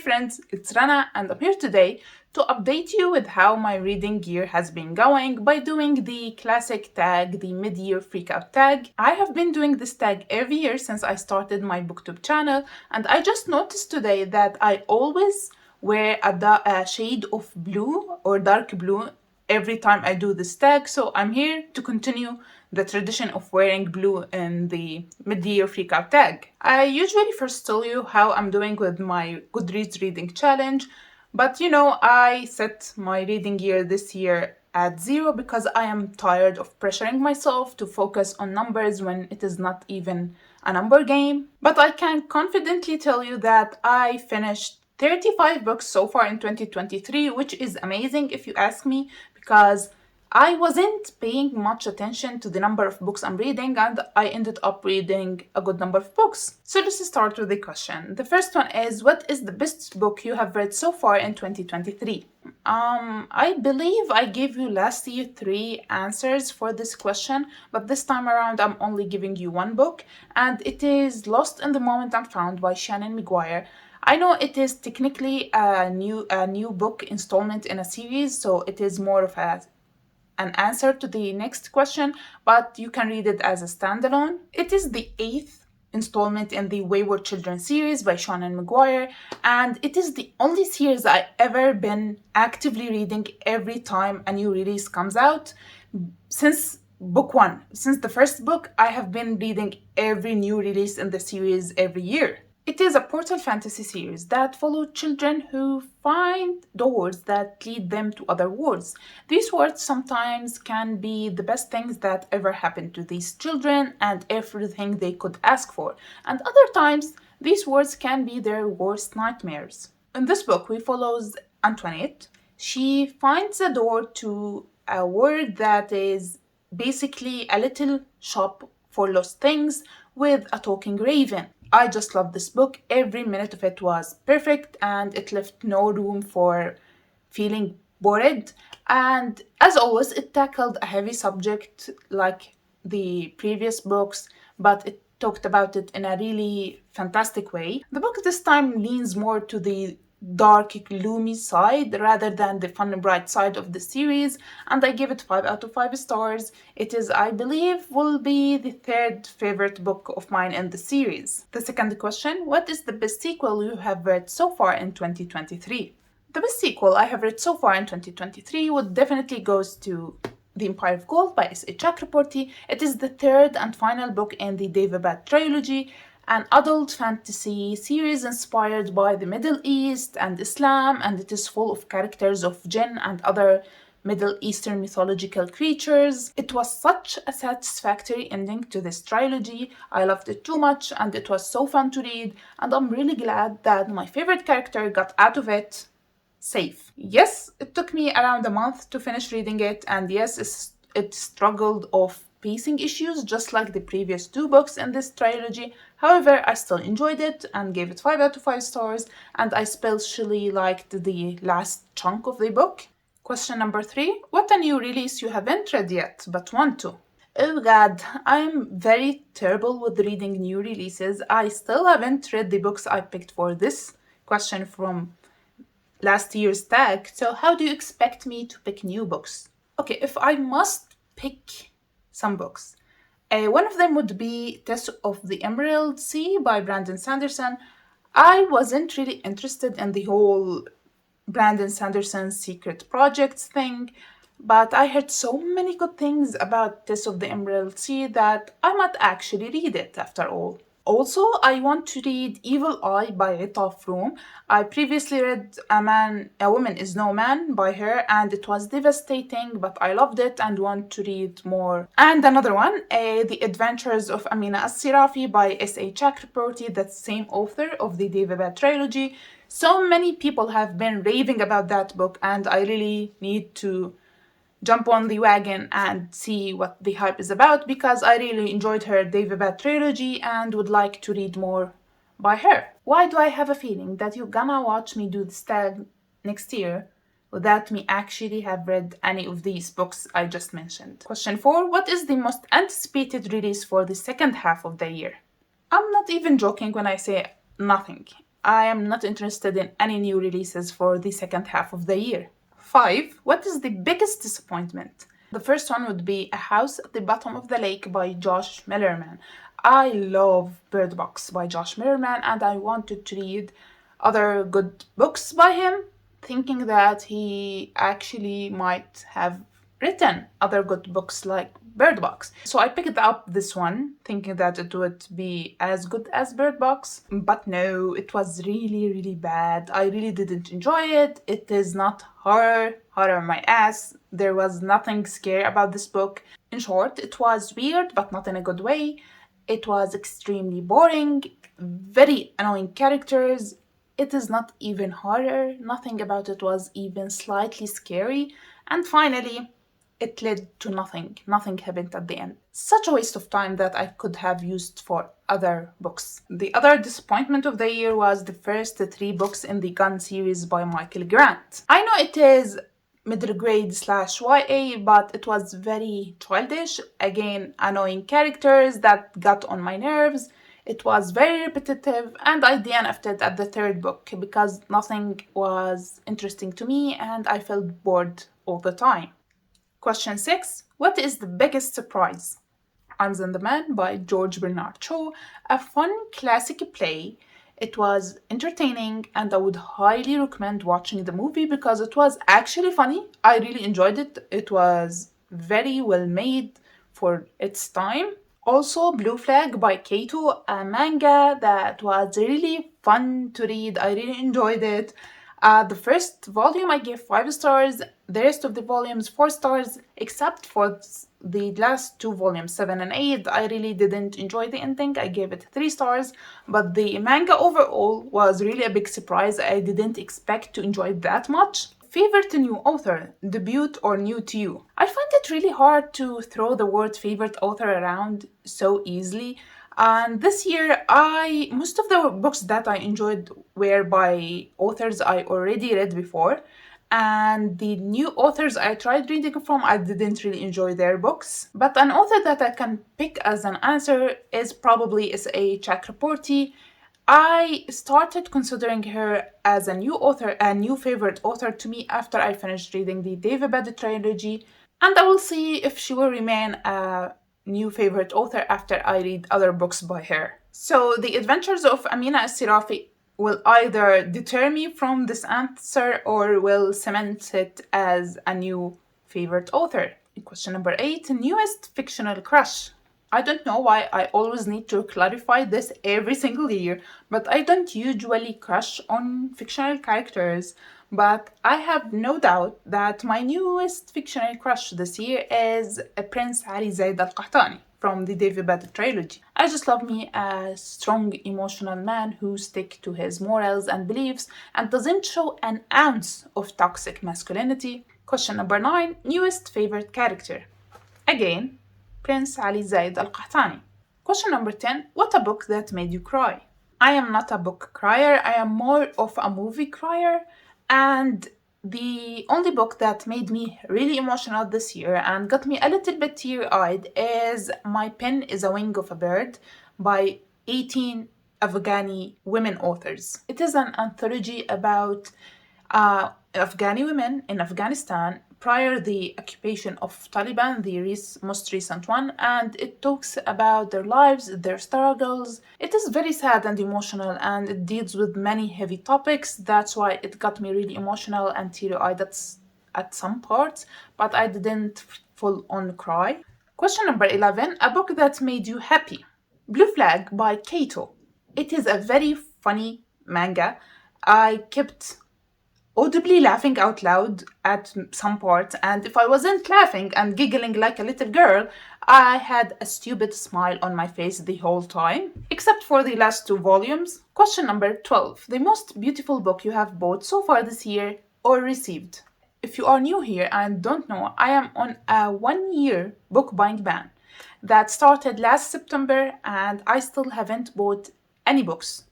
friends, it's Rana and I'm here today to update you with how my reading year has been going by doing the classic tag, the mid-year freakout tag. I have been doing this tag every year since I started my booktube channel, and I just noticed today that I always wear a shade of blue or dark blue every time I do this tag, so I'm here to continue the tradition of wearing blue in the mid-year freakout tag. I usually first tell you how I'm doing with my Goodreads reading challenge, but I set my reading year this year at 0 because I am tired of pressuring myself to focus on numbers when it is not even a number game. But I can confidently tell you that I finished 35 books so far in 2023, which is amazing if you ask me, because I wasn't paying much attention to the number of books I'm reading, and I ended up reading a good number of books. So let's start with the question. The first one is, what is the best book you have read so far in 2023? I believe I gave you last year 3 answers for this question, but this time around I'm only giving you one book, and it is Lost in the Moment Unfound by Shannon McGuire. I know it is technically a new book installment in a series, so it is more of an answer to the next question, but you can read it as a standalone. It is the 8th installment in the Wayward Children series by Shannon McGuire, and it is the only series I've ever been actively reading every time a new release comes out. Since book 1, since the first book, I have been reading every new release in the series every year. It is a portal fantasy series that follows children who find doors that lead them to other worlds. These worlds sometimes can be the best things that ever happened to these children and everything they could ask for, and other times these worlds can be their worst nightmares. In this book, we follow Antoinette. She finds a door to a world that is basically a little shop for lost things with a talking raven. I just love this book. Every minute of it was perfect and it left no room for feeling bored. And as always, it tackled a heavy subject like the previous books, but it talked about it in a really fantastic way. The book this time leans more to the dark, gloomy side rather than the fun and bright side of the series, and I give it 5 out of 5 stars. It is, I believe, will be the 3rd favorite book of mine in the series. The second question, what is the best sequel you have read so far in 2023? The best sequel I have read so far in 2023 would definitely goes to The Empire of Gold by S.A. Chakraborty. It is the 3rd and final book in the Daevabad trilogy, an adult fantasy series inspired by the Middle East and Islam, and it is full of characters of jinn and other Middle Eastern mythological creatures. It was such a satisfactory ending to this trilogy. I loved it too much and it was so fun to read, and I'm really glad that my favorite character got out of it safe. Yes, it took me around a month to finish reading it, and yes, it struggled of pacing issues just like the previous 2 books in this trilogy. However, I still enjoyed it and gave it 5 out of 5 stars, and I especially liked the last chunk of the book. Question number 3. What a new release you haven't read yet but want to? Oh god, I'm very terrible with reading new releases. I still haven't read the books I picked for this question from last year's tag, so how do you expect me to pick new books? Okay, if I must pick some books, one of them would be Test of the Emerald Sea by Brandon Sanderson. I wasn't really interested in the whole Brandon Sanderson secret projects thing, but I heard so many good things about Test of the Emerald Sea that I might actually read it after all. Also, I want to read Evil Eye by Rita Froome. I previously read A Woman Is No Man by her, and it was devastating, but I loved it and want to read more. And another one, The Adventures of Amina As-Sirafi by S.A. Chakraborty, the same author of the Daevabad trilogy. So many people have been raving about that book, and I really need to jump on the wagon and see what the hype is about, because I really enjoyed her Daevabad trilogy and would like to read more by her. Why do I have a feeling that you're gonna watch me do this tag next year without me actually have read any of these books I just mentioned? Question 4. What is the most anticipated release for the second half of the year? I'm not even joking when I say nothing. I am not interested in any new releases for the second half of the year. 5. What is the biggest disappointment? The first one would be A House at the Bottom of the Lake by Josh Millerman. I love Bird Box by Josh Millerman, and I wanted to read other good books by him, thinking that he actually might have written other good books like Bird Box. So I picked up this one, thinking that it would be as good as Bird Box, but no, it was really, really bad. I really didn't enjoy it. It is not horror my ass. There was nothing scary about this book. In short, it was weird, but not in a good way. It was extremely boring, very annoying characters. It is not even horror. Nothing about it was even slightly scary. And finally, it led to nothing. Nothing happened at the end. Such a waste of time that I could have used for other books. The other disappointment of the year was the first 3 books in the Gun series by Michael Grant. I know it is middle grade / YA, but it was very childish. Again, annoying characters that got on my nerves. It was very repetitive, and I DNF'd it at the 3rd book because nothing was interesting to me and I felt bored all the time. Question 6. What is the biggest surprise? Arms and the Man by George Bernard Shaw, a fun classic play. It was entertaining and I would highly recommend watching the movie because it was actually funny. I really enjoyed it. It was very well made for its time. Also, Blue Flag by Kato, a manga that was really fun to read. I really enjoyed it. The first volume I gave 5 stars, the rest of the volumes 4 stars, except for the last 2 volumes, 7 and 8. I really didn't enjoy the ending. I gave it 3 stars, but the manga overall was really a big surprise. I didn't expect to enjoy it that much. Favorite new author, debut or new to you? I find it really hard to throw the word favorite author around so easily. And this year, most of the books that I enjoyed were by authors I already read before. And the new authors I tried reading from, I didn't really enjoy their books. But an author that I can pick as an answer is probably S.A. Chakraborty. I started considering her as a new author, a new favorite author to me after I finished reading the David trilogy. And I will see if she will remain a new favorite author after I read other books by her. So the adventures of Amina As-Sirafi will either deter me from this answer or will cement it as a new favorite author. Question number 8, newest fictional crush. I don't know why I always need to clarify this every single year, but I don't usually crush on fictional characters. But I have no doubt that my newest fictional crush this year is Prince Ali Zaid Al-Qahtani from the David trilogy. I just love me a strong emotional man who sticks to his morals and beliefs and doesn't show an ounce of toxic masculinity. Question number 9, newest favorite character. Again, Prince Ali Zaid Al-Qahtani. Question number 10, what a book that made you cry? I am not a book crier, I am more of a movie crier. And the only book that made me really emotional this year and got me a little bit teary-eyed is My Pen is a Wing of a Bird by 18 Afghani women authors. It is an anthology about Afghani women in Afghanistan prior the occupation of Taliban, the most recent one, and it talks about their lives, their struggles. It is very sad and emotional, and it deals with many heavy topics. That's why it got me really emotional and teary-eyed at some parts, but I didn't full on cry. Question number 11, a book that made you happy. Blue Flag by Kato. It is a very funny manga. I kept audibly laughing out loud at some parts, and if I wasn't laughing and giggling like a little girl, I had a stupid smile on my face the whole time, except for the last 2 volumes. Question number 12. The most beautiful book you have bought so far this year or received. If you are new here and don't know, I am on a 1-year book buying ban that started last September, and I still haven't bought any books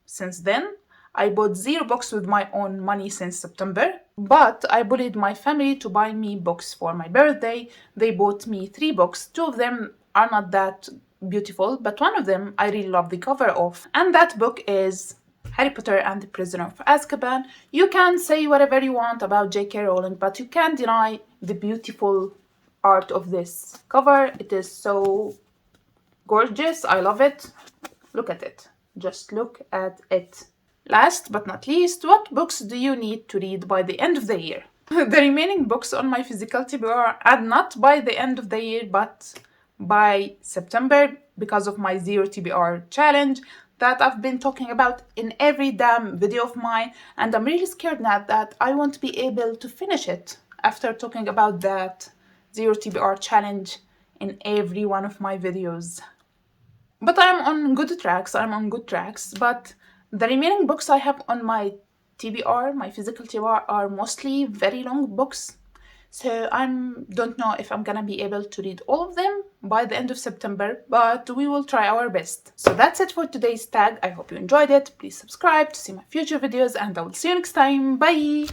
since then. I bought 0 books with my own money since September, but I bullied my family to buy me books for my birthday. They bought me 3 books. 2 of them are not that beautiful, but one of them I really love the cover of. And that book is Harry Potter and the Prisoner of Azkaban. You can say whatever you want about J.K. Rowling, but you can't deny the beautiful art of this cover. It is so gorgeous. I love it. Look at it. Just look at it. Last but not least, what books do you need to read by the end of the year? The remaining books on my physical TBR are not by the end of the year, but by September, because of my Zero TBR challenge that I've been talking about in every damn video of mine, and I'm really scared now that I won't be able to finish it after talking about that Zero TBR challenge in every one of my videos. But I'm on good tracks, but the remaining books I have on my TBR, my physical TBR, are mostly very long books. So I don't know if I'm gonna be able to read all of them by the end of September, but we will try our best. So that's it for today's tag. I hope you enjoyed it. Please subscribe to see my future videos, and I will see you next time. Bye!